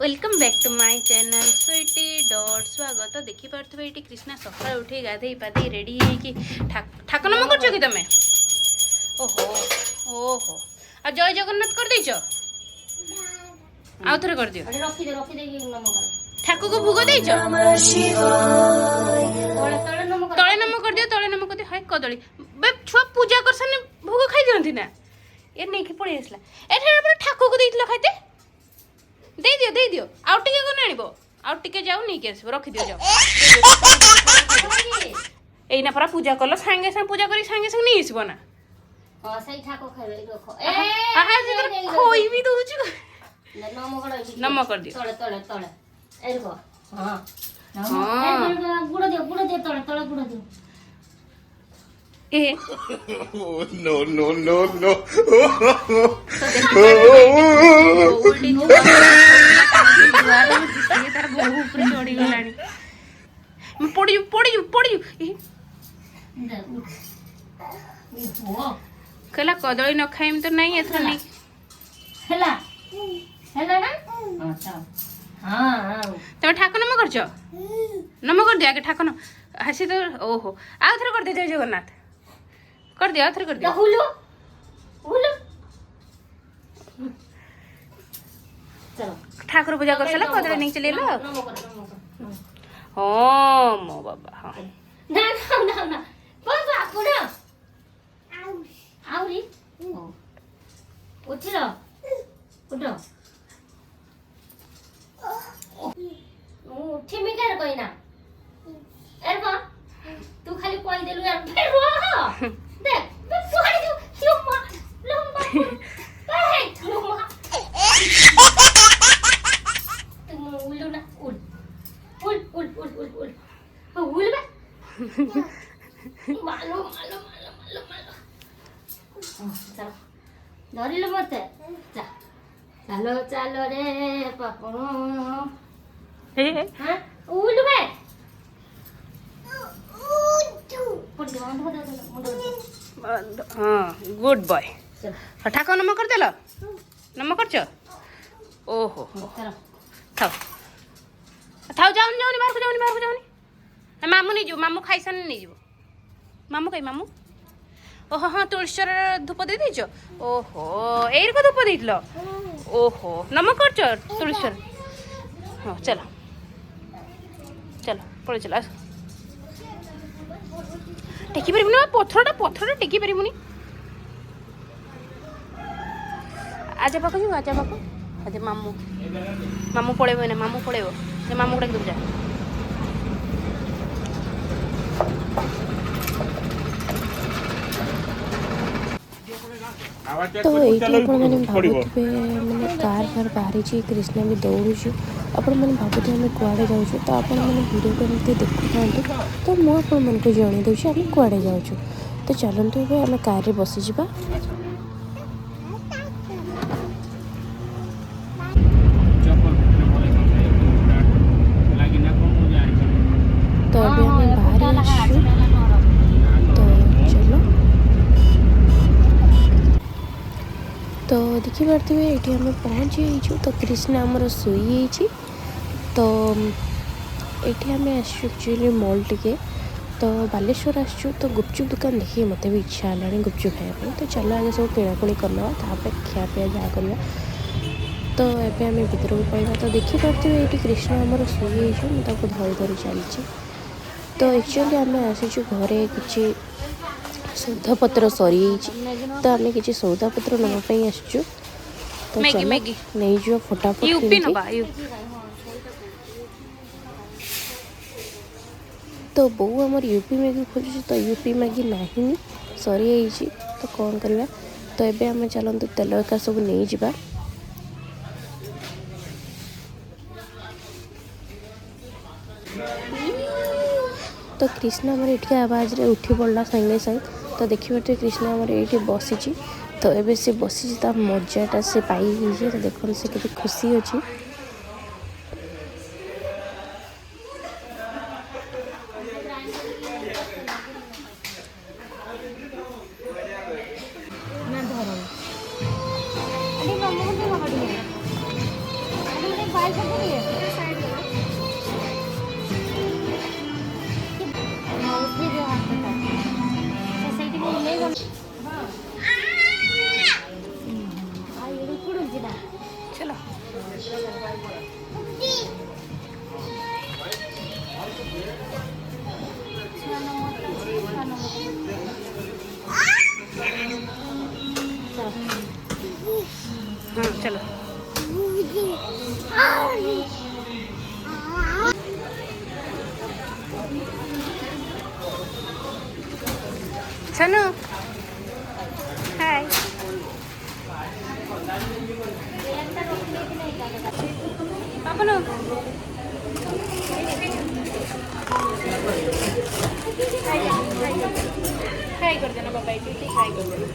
Welcome back to my channel स्वीटी.स्वागत। तो देखी पार्थे ये कृष्णा सकाल उठे गाधे पाधे रेडी है ठाक नम कर कि तुम ओहो ओहो आ जय जगन्नाथ कर देच आउ थे कर दियो ठाकुर को भोग देच तले नम कर दियो तले नम कर दियो हाय कदली बे छुआ पूजा करसन भोग खाई दियंती ना ये नहीं कि पड़ी आसला एठे ठाकुर को देइतलो खाइते दे दियो आउ टिके को आनिबो आउ टिके जाऊ नहीं के आसबो रखि दियो जाऊ एइना परा पूजा करलो संगे संग पूजा करी संगे संग नहीं आसबो ना हां सही ठाको खाइबे रखो आहा जे खोई भी दोछु नम कर दियो तळे तळे तळे ए रखो हां हां गुड़ दियो तळे गुड़ दियो ए no no no no उल्टी तार बहु ऊपर चढ़ी गलानी पड़ी कहला कदली न खाइम तो नहीं एथर नहीं हेला ना अच्छा हां तुम ठाकुर नम करछ नम कर दिया के ठाकुर हसी तो ओहो आ थर कर दे जय जगन्नाथ कर दिया थर कर दिया हुलो चलो ठाकुर पूजा कर सला कदली नहीं चले लो ओ मो बाबा हां ना बाबा पुडा आउरी उठिलो उठो उठी मी कर कोई ना एरबा तू खाली कोई देलु यार फिर रो देख मैं पकड़ दू लम्बा ए लम्बा तुम उल्लू ना उल उल बे मालो चलो धरिलो मते चलो रे पापा हां उल बे हाँ गुड बॉय ठाकुर नम कर देल नम करछ ओहो थाओ जाऊनी बाहर को जाऊनी मामू नहीं मामू खाई सान नहीं मामू कहीं मामू ओहो हाँ तुलसी धूप दे देछ ओहो एरी को धूप देल ओहो नम कर तुलसी हाँ चलो पड़े चलो आस टेकी पारिबुनी पत्थर टेकी पारिबुनी आजा पाक जी आजा पाक आज मामू पड़ेबो ना मामू पड़ेबो जे मामू को डाक जा तो ये आपण मैंने भावुथे मैंने कार फार बाहरी कृष्णा भी दौड़ू आपण मैंने भावुथे आम कुआड़े जाऊँ तो आपण मैंने वीडियो को एमती देखु तो मुझे मन को जन दूसरी आम कुआड़े जाऊँ तो चलते ए आम कार बसीजा तो अभी आम बाहर आसु तो चलो तो देखी पारे ये आम पहुँची जाइए तो कृष्णा आमर शोई तो ये आम एक्चुअली मॉल टिके तो बालेश्वर आसचु तो गुपचुप दुकान देखिए मत भी इच्छा है गुपचुप खाया तो चलो आगे सब किणाकुणी करना खियापिया जहाँ करवा तो एबे आम भर को पाइबा तो देखी पारे ये कृष्ण आमर शोई मुझे धरी धरी चलती तो एक्चुअली आम आसीचु घरे किसी सौदापत्र सरी तो आम किसी सौदापत्र नापी आसचु तो नहीं जो फटाफट तो बो आमर यूपी मैगी खोजु तो यूपी मैगी नहीं सरी तो कौन करवा तो एबे आम चलते तेल एका सब नहीं जा तो कृष्णा आमर ये आवाज रे उठी पड़ा संगे संग तो देखिए कृष्णा आमर ये बसी तो एबे से बसी मजाटा से पाई तो देखो से केते खुशी अच्छी बाइक को लिए मौसी जो हाथ था सोसाइटी में ले गो आ ये कुडुं जिना चलो चलो चलो हाय पापा हाय कर देना बाबा इटी हाय कर देना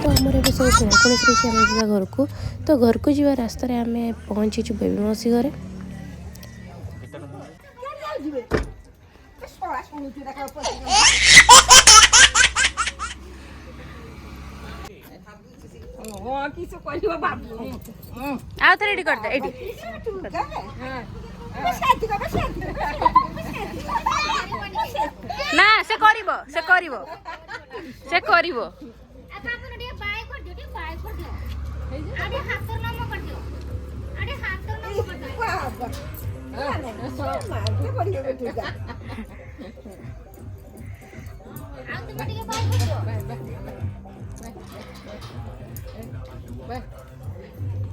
तो आमर ए सब किणाकुणी सरी आम जा घर को तो घर को जा रास्त आम पहुँचीचु बेबी मौसी घरे आओ तो रेडी कर दे एडी ना से करिवो से करिवो से करिवो पापन टिके बाय कर दियो टिके बाय कर दियो आडे हाथ नम कर दियो आडे हाथ नम कर दियो आ तुम टिके बाय कर दियो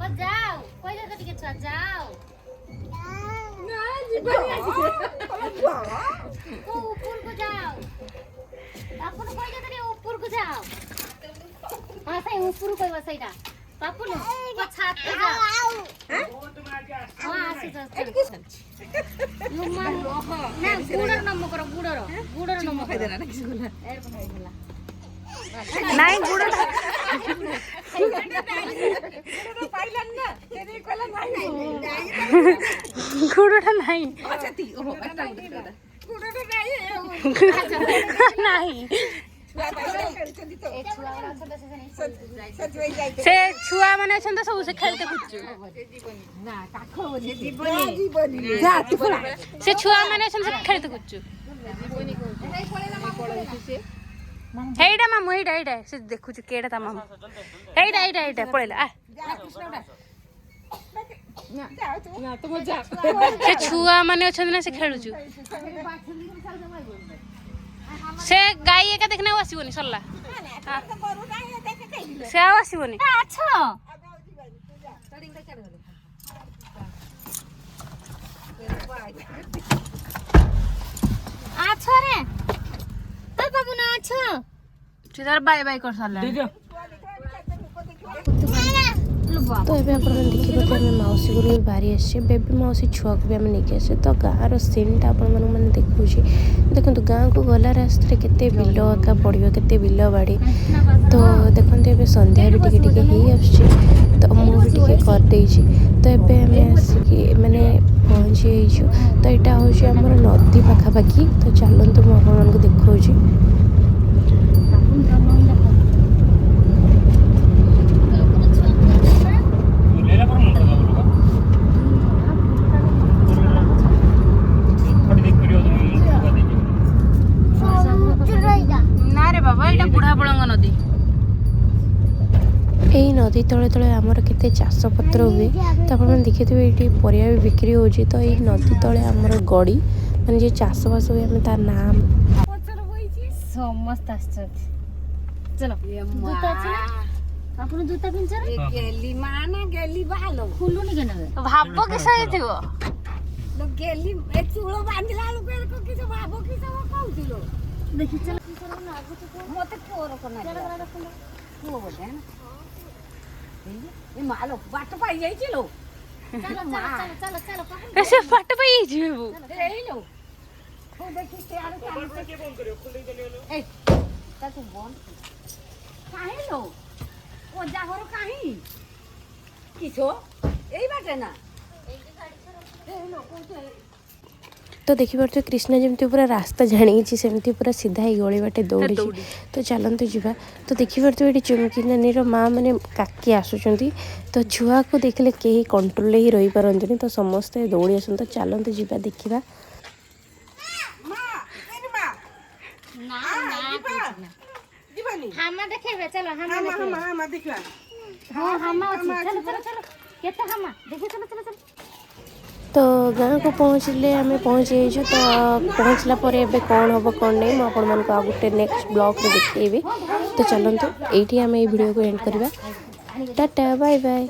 पर जाओ कोई जगह टिके छा जाओ ना जीवन को ऊपर को जाओ पापन कोई जगह टिके ऊपर को जाओ हां सही ऊपर कोई वसैडा पापन को छात पे जाओ हां आसी जा यो मान ना गुडर नम करो गुडर नम खाइ देना ना किसला एर बनाइ देला नाही गुड पाइलन ना तेरे कोला नाही गुडटा नाही अच्छा ती ओ गुडर नाही नाही ए छुआ वाला छोटा से से छुआ माने अछन त सब से खेलते कुछु ना काखो जे जीवनी जा तू से छुआ माने अछन से खेलते कुछु हेइडा मामू हेइडा से देखु छु केडा ता मामू हेइडा पळेला आ ना तुम जा से छुआ माने अछन ना से खेलु छु से गाई एका देखना आसीबोनी सरला से आसीबोनी अच्छा अच्छा रे तो बाबू ना अच्छा सीधा बाय बाय कर सरला तो ये देखिए आम मौसी घर भी बाहरी आसे बेबी मौसी छुआ को भी आम नहीं आसे तो गाँव सीनटा आपने देखुची देखो गाँव को गला रास्ते केते बिल एका पड़ो केते बिल बाड़ी तो देखते ये संध्या भी टिके तो मुझे करदे तो ये आम आसिक मैंने पहुँची तो यहाँ हूँ आम नदी पाखापाखि तो चलते मुझे आपको देखा ना रे बाबा एटा बुढ़ा बळंग नदी यही नदी तले तले आमर केते चाष पत्र हुए तो आप देखिए ये परिया भी बिक्री हो तो ये नदी तले आमर गड़ी माने जे चाष बास हुए आम तार नाम समस्त चलो जूता छी ना आपन जूता पिनछ रे गेली माना गेली बालो खुलुनी केना भाबो के सही थिवो लो गेली ए चूलो बांधला लो को किछ भाबो किछ कहउतिलो देखि चल लागु तो मते पोर कोना चल गला देखो हो बोले ना ए मालो बाट पाई जाई लो चलो चलो चलो चलो ऐसे फट पे ही जीवो ए लो हो देखि से आरो काम के बंद करियो खुले दे लो ए ता तू बंद काहे लो ओ जाहरो काहे किछो एई बाटे ना ए लो कोते तो देखिपे कृष्णा जमी पूरा रास्ता जानी सेमती पूरा सीधा ही गली बाटे दौड़ी तो चलते जावा। तो देखिपे ये चुमकी नानी माँ मैंने काकी आसुँच तो छुआ को देखले कहीं कंट्रोल ही रही पारती तो समस्ते दौड़ी आस तो चलते जावा देखा। हामा देखेबे चलो हामा देखिबा हां हामा अछि चलो चलो चलो केते हामा देखि चलो चलो चलो। तो गाँव को पहुँचले आम पहुँच जाइए तो पहुँचला पर एबे कौन हम कौन नहीं मुझे आपण मानक आ गोटे नेक्स्ट ब्लॉग में देखिए। तो चलते ये आम ये वीडियो को एंड करवा। Tata bye bye.